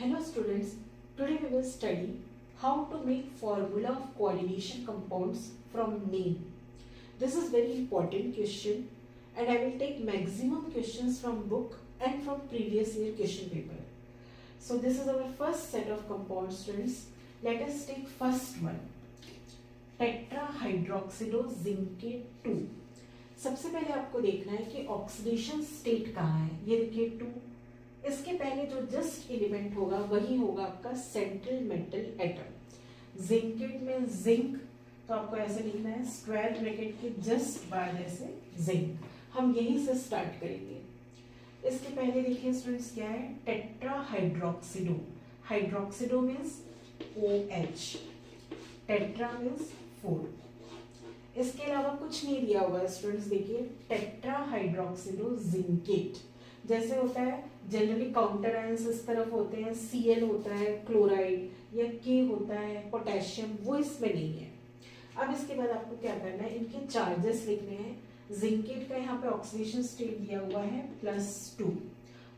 Hello students, today we will study how to make formula of coordination compounds from name. This is very important question and I will take maximum questions from book and from previous year question paper. So this is our first set of compounds students. Let us take first one, tetrahydroxido zincate 2। सबसे पहले आपको देखना है कि oxidation state कहाँ है। ये देखिए 2, इसके पहले जो जस्ट एलिमेंट होगा वही होगा आपका सेंट्रल मेटल एटम। जिंकेट में जिंक, तो आपको ऐसे लिखना है स्क्वायर ब्रैकेट के जस्ट बाद ऐसे जिंक। हम यहीं से स्टार्ट करेंगे। इसके पहले देखिए स्टूडेंट्स क्या है, टेट्राहाइड्रोक्सिडो। हाइड्रोक्सिडो मीन्स OH, टेट्रा मीन्स 4। इसके अलावा कुछ नहीं दिया हुआ स्टूडेंट्स। देखिए टेट्राहाइड्रोक्सिडो जिंकेट जैसे होता है, जनरली काउंटर आयंस इस तरफ होते हैं, Cl होता है क्लोराइड या K होता है पोटेशियम, वो इसमें नहीं है। अब इसके बाद आपको क्या करना है, इनके चार्जेस लिखने हैं। जिंकेट का यहाँ पे ऑक्सीडेशन स्टेट दिया हुआ है +2।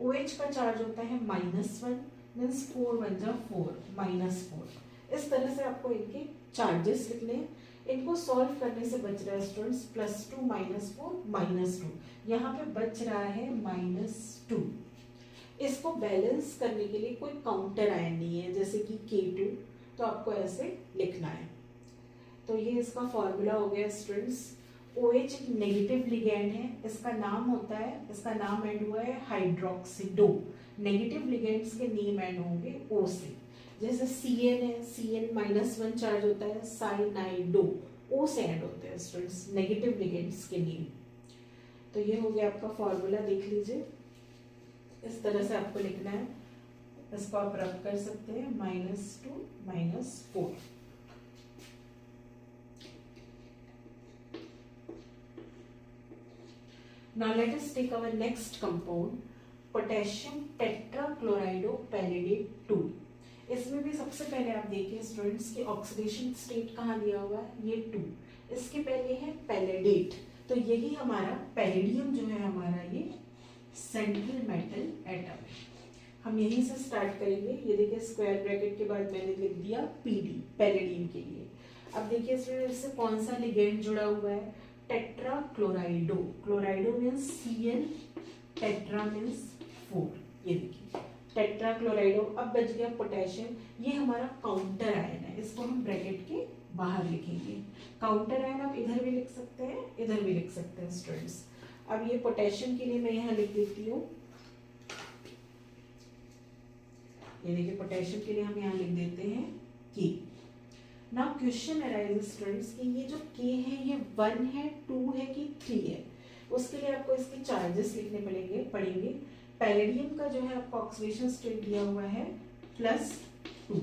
OH का चार्ज होता है -1 मीन्स 4 1 जा 4 -4। इस तरह से आपको इनके चार्जेस लिखने हैं। इनको सॉल्व करने से बच रहा है स्टूडेंट्स +2 -4 -2। यहाँ पे बच रहा है -2। इसको बैलेंस करने के लिए कोई काउंटर आयन नहीं है, जैसे कि K2, तो आपको ऐसे लिखना है। तो ये इसका फॉर्मूला हो गया स्टूडेंट्स। OH एक नेगेटिव लिगैंड है, इसका नाम होता है, इसका नाम एंड हुआ है हाइड्रोक्सिडो। नेगेटिव लिगैंड्स के नेम एंड होंगे O से। जैसे Cn है, Cn -1 चार्ज होता है, साइनाइडो, O से एंड होते हैं स्टूडेंट्स नेगेटिव लिगेंड्स के नेम। तो ये हो गया आपका फॉर्मूला, देख लीजिए। इस तरह से आपको लिखना है। इसको आप रब कर सकते हैं -2 -4। Now let us take our next compound, potassium tetrachlorido palladate 2। इसमें भी सबसे पहले आप देखिए स्टूडेंट्स की ऑक्सीडेशन स्टेट कहाँ दिया हुआ है, ये 2। इसके पहले है पैलेडेट, तो यही हमारा पैलेडियम जो है हमारा ये सेंट्रल मेटल एटम है। हम यहीं से स्टार्ट करेंगे। ये देखिए स्क्वायर ब्रैकेट के बाद मैंने लिख दिया PD पैलेडियम के लिए। अब देखिए स्टूडेंट इससे कौन सा लिगेंड जुड़ा हुआ है, टेट्राक्लोराइडो। क्लोराइडो मीन्स Cl, टेट्रा मीन्स 4। ये देखिए टेट्राक्लोराइडो। अब बच गया पोटेशियम, ये हमारा काउंटर आयन है, इसको हम ब्रैकेट के बाहर लिखेंगे। काउंटर आयन आप इधर भी लिख सकते हैं, इधर भी लिख सकते हैं स्टूडेंट्स। अब ये पोटेशियम के लिए मैं यहाँ लिख देती हूँ। ये देखिए पोटेशियम के लिए हम यहाँ लिख देते हैं K। Now question arises students कि ये जो K है ये 1 है, 2 है कि 3 है। उसके लिए आपको इसके चार्जेस लिखने पड़ेंगे। पैलेडियम का जो है आपको ऑक्सीडेशन स्टेट दिया हुआ है +2।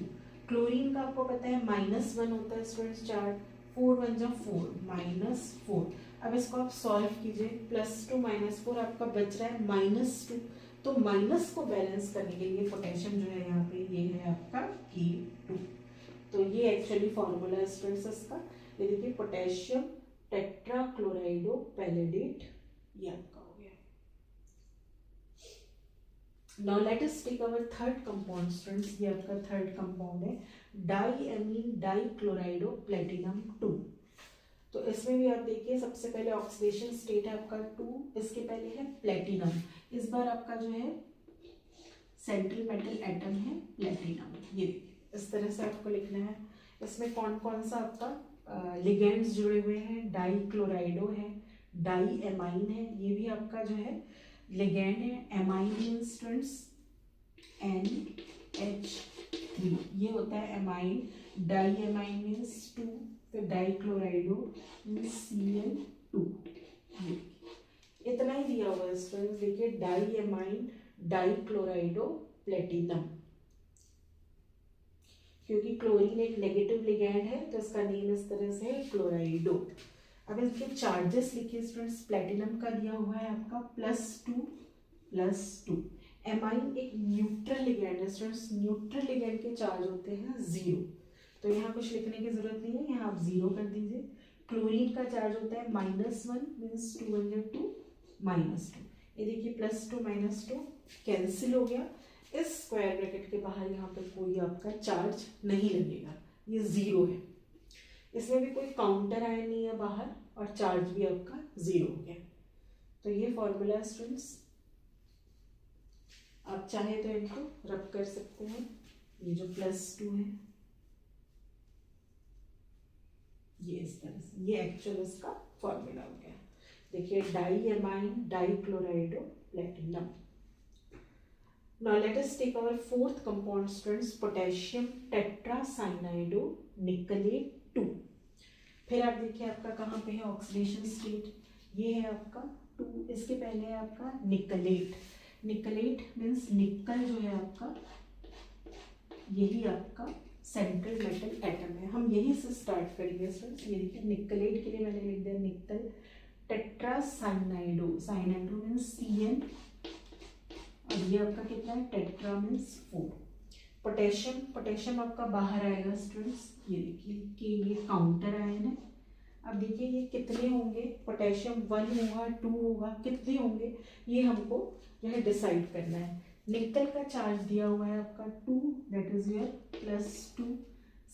क्लोरीन का आपको पता है -1 होता है स्टूडेंट्स चार्ज, 4 1 जा 4 -4। अब इसको आप सॉल्व कीजिए, +2 -4 आपका बच रहा है -2। तो माइनस को बैलेंस करने के लिए पोटेशियम जो है यहाँ पे ये है आपका K2। तो ये एक्चुअली फॉर्मूला है स्टूडेंट्स इसका। ये देखिए पोटेशियम टेट्राक्लोराइडो पैलेडेट, ये आपका हो गया। Now let us take our third compound students। ये आपका थर्ड कंपाउंड है डाईएमीन डाईक्लोराइडो प्लेटिनम 2। तो इसमें भी आप देखिए सबसे पहले ऑक्सीडेशन स्टेट है आपका 2, इसके पहले है प्लेटिनम। इस बार आपका जो है सेंट्रल मेटल एटम है प्लेटिनम। ये देखिए इस तरह से आपको लिखना है। इसमें कौन कौन सा आपका लिगेंड्स जुड़े हुए हैं, डाईक्लोराइडो है, डाईएमाइन है, ये भी आपका जो है लिगेंड है। एमाइन मीन्स स्टूडेंट्स NH3, ये होता है एमाइन। डाईएमाइन मीन्स 2, फिर डाईक्लोराइडो मीन्स Cl2। इतना ही दिया हुआ है स्टूडेंट्स। देखिए डाईएमाइन डाईक्लोराइडो प्लेटिनम, क्योंकि क्लोरीन एक नेगेटिव लिगैंड है तो इसका नेम इस तरह से है क्लोराइडो। अब इसके चार्जेस लिखिए स्टूडेंट्स। प्लेटिनम का दिया हुआ है आपका +2। एमाइन एक न्यूट्रल लिगैंड है स्टूडेंट्स, न्यूट्रल लिगैंड के चार्ज होते हैं 0, तो यहाँ कुछ लिखने की जरूरत नहीं है, यहाँ आप 0 कर दीजिए। क्लोरीन का चार्ज होता है -1 मीन्स 2 1 2 -2। ये देखिए +2 -2 कैंसिल हो गया। इस स्क्वायर ब्रैकेट के बाहर यहाँ पर कोई आपका चार्ज नहीं लगेगा, ये जीरो है, इसमें भी कोई काउंटर आयन नहीं है बाहर और चार्ज भी आपका जीरो हो गया। तो ये फॉर्मूला है स्टूडेंट्स, आप चाहे तो इनको रब कर सकते हैं। ये जो +2 है ये इस तरह से, ये एक्चुअल इसका फॉर्मूला हो गया। देखिए डाईएमाइन डाइक्लोराइडो platinum. Now let us take our fourth compound students, potassium tetracyanide निकलेट 2। फिर आप देखिए आपका कहाँ पे है ऑक्सीडेशन स्टेट, ये है आपका 2, इसके पहले है आपका निकलेट। निकलेट मीन्स निकल जो है आपका, यही आपका सेंट्रल मेटल एटम है, हम यहीं से स्टार्ट करेंगे स्टूडेंट्स। ये देखिए निकलेट के लिए मैंने लिख दिया निकल, टेट्रासाइनाइडो, साइनाइडो मीन्स CN, और ये आपका कितना है टेट्रा मीन्स 4। पोटेशियम, पोटेशियम आपका बाहर आएगा स्टूडेंट्स, ये देखिए कि ये काउंटर आयन है। अब देखिए ये कितने होंगे, पोटेशियम 1 होगा 2 होगा, कितने होंगे ये हमको जो है डिसाइड करना है। निकल का चार्ज दिया हुआ है आपका 2, दैट इज योर +2।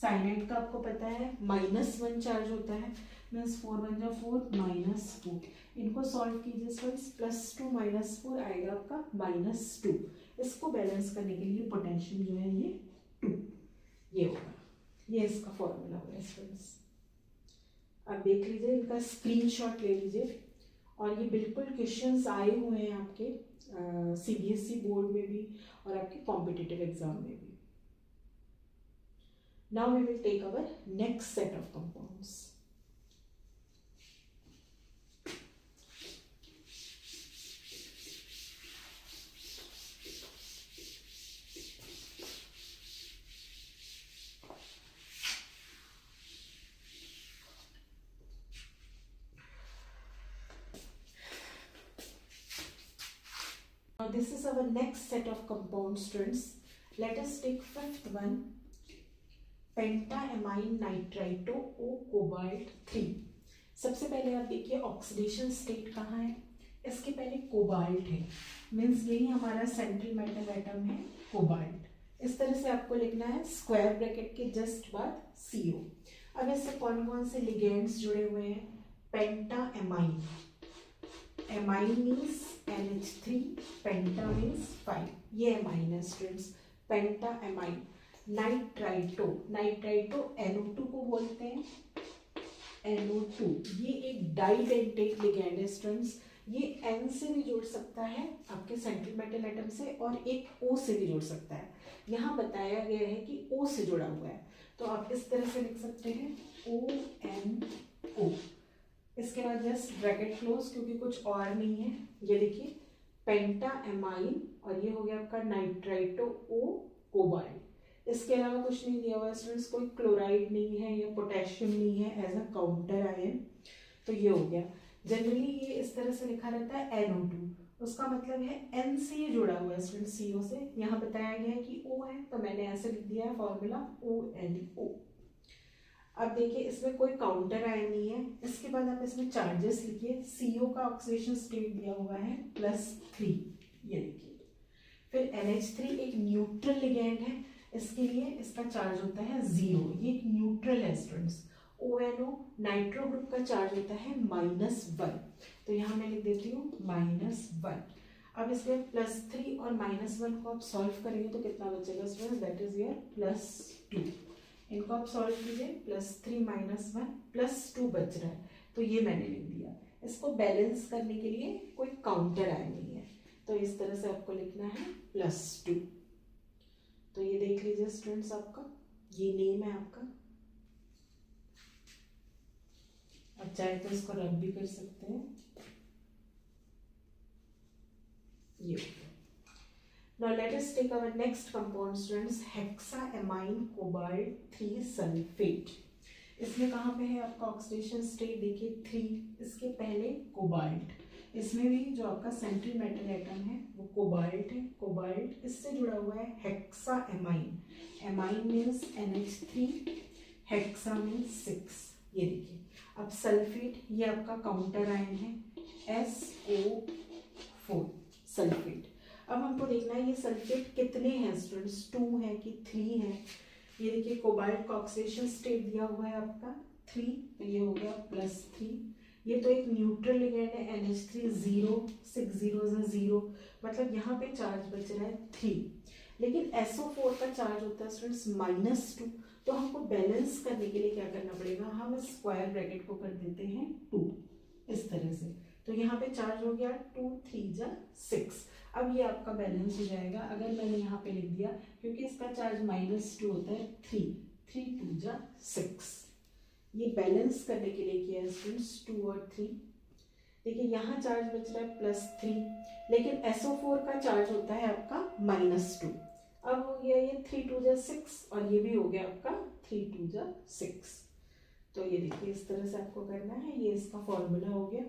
साइनाइड का आपको पता है -1 चार्ज होता है, मीन्स 4 1 जा 4 -2। इनको सॉल्व कीजिए स्टूडेंट्स, +2 -4 आएगा आपका -2। इसको बैलेंस करने के लिए पोटेशियम जो है ये 2 ये होगा, ये इसका फॉर्मूला होगा स्टूडेंट्स। आप देख लीजिए, इनका स्क्रीनशॉट ले लीजिए, और ये बिल्कुल क्वेश्चंस आए हुए हैं आपके CBSE बोर्ड में भी और आपके कॉम्पिटिटिव एग्जाम में भी। Now we will take our next set of compounds. Now this is our next set of compound students. Let us take fifth one, pentaammine nitrito O cobalt 3। सबसे पहले आप देखिए ऑक्सीडेशन स्टेट कहाँ है, इसके पहले कोबाल्ट है, मीन्स यही हमारा सेंट्रल मेटल एटम है कोबाल्ट। इस तरह से आपको लिखना है स्क्वायर ब्रैकेट के जस्ट बाद CO। अब इससे कौन कौन से लिगेंड्स जुड़े हुए हैं, पेंटाएमाइन, एमाइन मीन्स NH3, पेंटा मीन्स 5, ये एमाइन है स्टूडेंट्स, पेंटाएमाइन। नाइट्राइटो, नाइट्राइटो NO2 को बोलते हैं, NO2 ये एक डाइडेंटेट लिगैंड है स्टूडेंट्स, ये N से भी जुड़ सकता है आपके सेंट्रल मेटल एटम से और एक O से भी जुड़ सकता है। यहाँ बताया गया है कि O से जुड़ा हुआ है, तो आप इस तरह से लिख सकते हैं ONO। इसके बाद जस्ट ब्रैकेट क्लोज क्योंकि कुछ और नहीं है। ये देखिए पेंटाएमाइन और ये हो गया आपका नाइट्राइटो O कोबाल्ट। इसके अलावा कुछ नहीं दिया हुआ स्टूडेंट्स, कोई क्लोराइड नहीं है या पोटेशियम नहीं है एज अ काउंटर आयन, तो ये हो गया। जनरली ये इस तरह से लिखा रहता है NO2, उसका मतलब है N से ये जुड़ा हुआ है स्टूडेंट CO से। यहाँ बताया गया है कि O है तो मैंने ऐसे लिख दिया है फॉर्मूला ONO। अब देखिए इसमें कोई काउंटर आयन नहीं है। इसके बाद आप इसमें चार्जेस लिखिए, CO का ऑक्सीडेशन स्टेट दिया हुआ है +3, ये देखिए। फिर NH3 एक न्यूट्रल लिगैंड है, इसके लिए इसका चार्ज होता है 0, ये एक न्यूट्रल है स्टूडेंट्स। ONO नाइट्रो ग्रुप का चार्ज होता है -1, तो यहाँ मैं लिख देती हूँ -1। अब इसमें +3 और -1 को आप सॉल्व करेंगे तो कितना बचेगा स्टूडेंट्स, दैट इज योर +2। इनको आप सॉल्व कीजिए, +3 -1 +2 बच रहा है, तो ये मैंने लिख दिया। इसको बैलेंस करने के लिए कोई काउंटर आयन नहीं है, तो इस तरह से आपको लिखना है +2। तो ये देख लीजिए स्टूडेंट्स, आपका ये नेम है आपका, आप चाहे तो इसको रब भी कर सकते हैं। ये Now let us take our next compound students, hexaamine cobalt 3 sulfate। इसमें कहाँ पे है आपका ऑक्सीडेशन स्टेट, देखिए 3, इसके पहले कोबाल्ट, इसमें भी जो आपका सेंट्रल मेटल एटम है वो कोबाल्ट है। कोबाल्ट इससे जुड़ा हुआ है hexaammine, ammine means NH3, hexa means 6, ये देखिए। अब सल्फेट, ये आपका काउंटर आयन है SO4 सल्फेट। अब अब हमको देखना है ये सल्फेट कितने हैं स्टूडेंट्स, 2 है कि 3 है। ये देखिए कोबाल्ट का ऑक्सीडेशन स्टेट दिया हुआ है आपका 3, तो ये हो गया +3। ये तो एक न्यूट्रल लिगेंड है NH3 0, 6 zeros है 0, मतलब यहाँ पे चार्ज बच रहा है 3। लेकिन SO4 का चार्ज होता है स्टूडेंट्स -2, तो हमको बैलेंस करने के लिए क्या करना पड़ेगा, हम स्क्वायर ब्रैकेट को कर देते हैं 2 इस तरह से। तो यहाँ पे चार्ज हो गया 2 3 जा 6। अब ये आपका बैलेंस हो जाएगा। अगर मैंने यहाँ पे लिख दिया, क्योंकि इसका चार्ज -2 होता है 3 2 जा 6, ये बैलेंस करने के लिए किया है स्टूडेंट्स 2 और 3। देखिए यहाँ चार्ज बच रहा है +3, लेकिन SO4 का चार्ज होता है आपका -2। अब हो गया ये 3 2 जा 6 और ये भी हो गया आपका 3 2 जा 6। तो ये देखिए इस तरह से आपको करना है, ये इसका फॉर्मूला हो गया।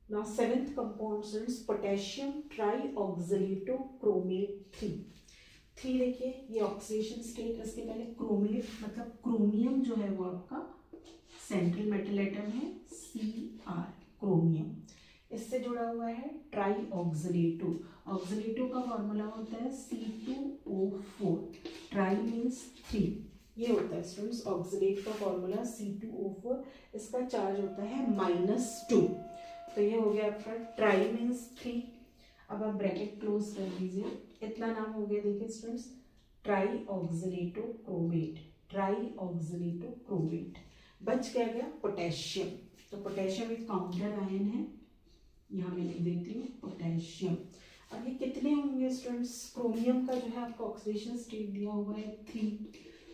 Now 7th compound students, potassium trioxalato chromate 3 देखिए ये ऑक्सीडेशन स्टेट, इसके पहले क्रोमेट मतलब क्रोमियम जो है वो आपका सेंट्रल मेटल एटम है Cr, क्रोमियम। इससे जुड़ा हुआ है ट्राईऑक्सलेटो, ऑक्सलेटो का फॉर्मूला होता है C2O4, ट्राई मीन्स 3, ये होता है स्टूडेंट्स ऑक्सलेट का फॉर्मूला C2O4। इसका चार्ज होता है -2, तो ये हो गया आपका ट्राई मीन्स 3। अब आप ब्रैकेट क्लोज कर दीजिए, इतना नाम हो गया देखिए स्टूडेंट्स ट्राईऑक्सलेटो क्रोमेट, ट्राईऑक्सलेटो क्रोमेट। बच क्या गया पोटेशियम, तो पोटेशियम एक काउंटर आयन है, यहाँ मैं लिख देती हूँ पोटेशियम। अब ये कितने होंगे स्टूडेंट्स, क्रोमियम का जो है आपका ऑक्सीडेशन स्टेट दिया हुआ है 3,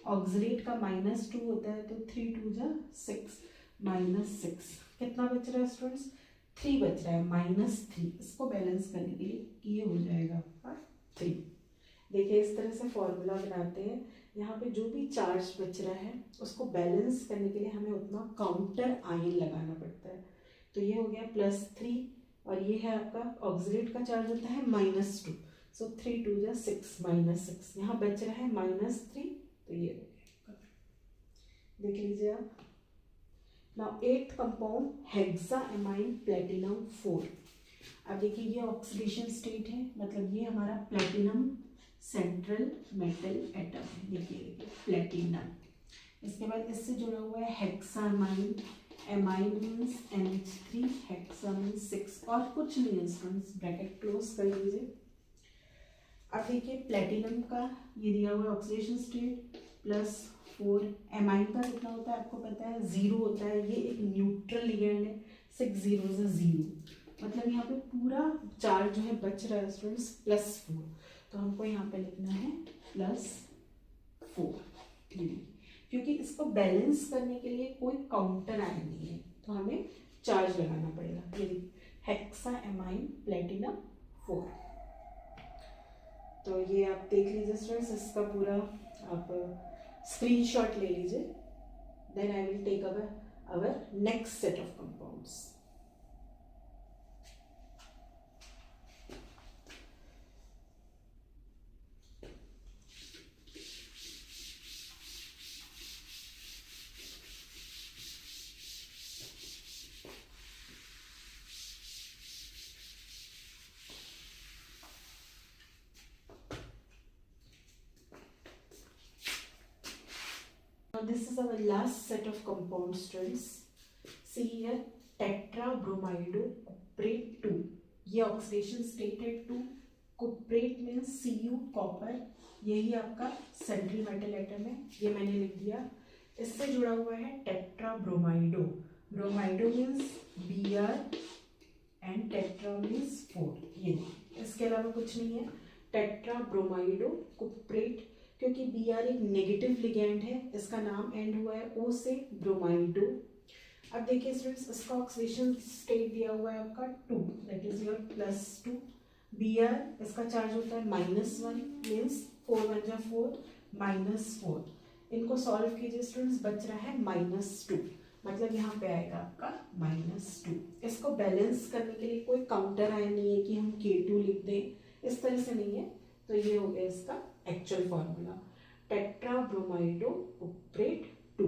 ऑक्सलेट का -2 होता है, तो 3 2 जा 6 -6, कितना बच रहा है स्टूडेंट्स 3 बच रहा है -3। इसको बैलेंस करने के लिए ये हो जाएगा आपका 3। देखिए इस तरह से फॉर्मूला बनाते हैं, यहाँ पे जो भी चार्ज बच रहा है उसको बैलेंस करने के लिए हमें उतना काउंटर आयन लगाना पड़ता है। तो ये हो गया +3 और ये है आपका ऑक्सीडेट का चार्ज होता है -2, सो 3 2 जा 6 -6, यहाँ बच रहा है -3, तो ये हो गया। देख लीजिए आप। Now 8th compound hexaammine platinum 4। अब देखिए ये ऑक्सीडेशन स्टेट है, मतलब ये हमारा प्लेटिनम सेंट्रल मेटल एटम है, देखिए प्लेटिनम। इसके बाद इससे जुड़ा हुआ है hexaammine, ammine means NH3, hexa means 6, और कुछ नहीं है स्टूडेंट्स, ब्रैकेट क्लोज कर लीजिए। अब देखिए प्लेटिनम का ये दिया हुआ है ऑक्सीडेशन स्टेट +4, एमाइन का कितना होता है आपको पता है 0 होता है, ये एक न्यूट्रल लिगेंड है, 6 zeros है 0, मतलब यहाँ पे पूरा चार्ज जो है बच रहा है स्टूडेंट्स +4, तो हमको यहाँ पे लिखना है +4, क्योंकि इसको बैलेंस करने के लिए कोई काउंटर आयन नहीं है, तो हमें चार्ज लगाना पड़ेगा। ये हेक्साएमाइन प्लेटिनम 4। तो ये आप देख लीजिए स्टूडेंट्स, इसका पूरा आप स्क्रीनशॉट ले लीजिए, then I will take our next set of compounds. Now this is our last set of compounds students. See here tetrabromido cuprate 2, ये ऑक्सीडेशन स्टेट है 2, कुप्रेट मीन्स Cu कॉपर, यही आपका सेंट्रल मेटल एटम है, ये मैंने लिख दिया। इससे जुड़ा हुआ है tetrabromido, bromido means Br and tetra means 4, ये इसके अलावा कुछ नहीं है। टेट्राब्रोमाइडो कुप्रेट, क्योंकि Br एक नेगेटिव लिगेंड है, इसका नाम एंड हुआ है O से, ब्रोमाइडो। अब देखिए स्टूडेंट्स, इसका ऑक्सीडेशन स्टेट दिया हुआ है आपका 2, दैट इज योर +2। Br इसका चार्ज होता है -1 मीन्स 4 1 जा 4 -4। इनको सॉल्व कीजिए स्टूडेंट्स, बच रहा है -2, मतलब यहाँ पे आएगा आपका -2। इसको बैलेंस करने के लिए कोई काउंटर आयन नहीं है कि हम K2 लिख दें, इस तरह से नहीं है। तो ये हो गया इसका एक्चुअल फॉर्मूला, टेट्राब्रोमाइडो कुप्रेट 2।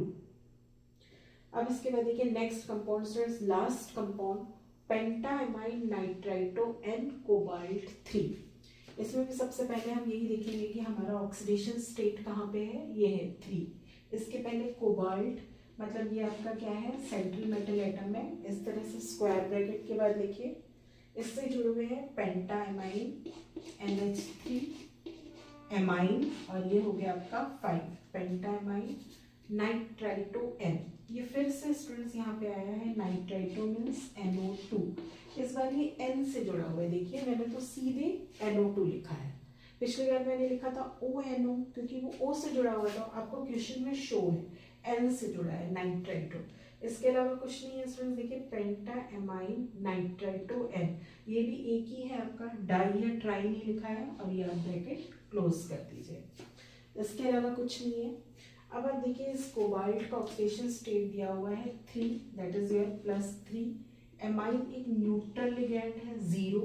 अब इसके बाद देखिए next compound students, last compound pentaammine nitrito N cobalt 3। इसमें भी सबसे पहले हम यही देखेंगे कि हमारा ऑक्सीडेशन स्टेट कहाँ पे है, ये है 3। इसके पहले कोबाल्ट, मतलब ये आपका क्या है, सेंट्रल मेटल एटम है। इस तरह से स्क्वायर ब्रैकेट के बाद लिखिए, इससे जुड़े हुए हैं पेंटाएमाइन NH3 एमाइन, और ये हो गया आपका 5 पेंटाएमाइन नाइट्राइटो N। ये फिर से स्टूडेंट्स यहाँ पे आया है, नाइट्राइटो मीन्स NO2। इस बार ये N से जुड़ा हुआ है, देखिए मैंने तो सीधे NO2 लिखा है, पिछली बार मैंने लिखा था ONO, क्योंकि वो O से जुड़ा हुआ था, आपको क्वेश्चन में शो है N से जुड़ा है नाइट्राइटो। इसके अलावा कुछ नहीं है स्टूडेंट्स, देखिए पेंटाएमाइन नाइट्राइटो N, ये भी एक ही है आपका, डाई या ट्राई नहीं लिखा है, और ये आप ब्रैकेट क्लोज कर दीजिए। इसके अलावा कुछ नहीं है। अब आप देखिए इस कोबाल्ट का ऑक्सीडेशन स्टेट दिया हुआ है 3, दैट इज योर +3। एमाइन एक न्यूट्रल लिगैंड है 0,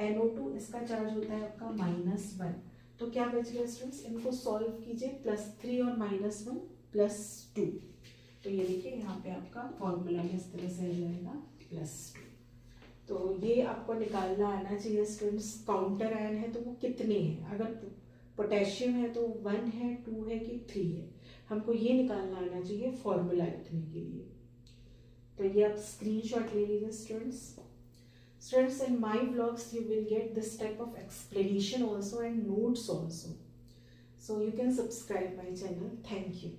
NO2 इसका चार्ज होता है आपका -1। तो क्या बच गया स्टूडेंट्स, इनको सॉल्व कीजिए, +3 और -1 +2। तो ये देखिए यहाँ पे आपका फॉर्मूला में इस तरह से आ जाएगा +2। तो ये आपको निकालना आना चाहिए स्टूडेंट्स। काउंटर आयन है तो वो कितने हैं, अगर पोटेशियम है तो 1 है, 2 है कि 3 है, हमको ये निकालना आना चाहिए फॉर्मूला लिखने के लिए। तो ये आप स्क्रीनशॉट ले लीजिए students. In my vlogs you will get this type of explanation also and notes also, so you can subscribe my channel. Thank you.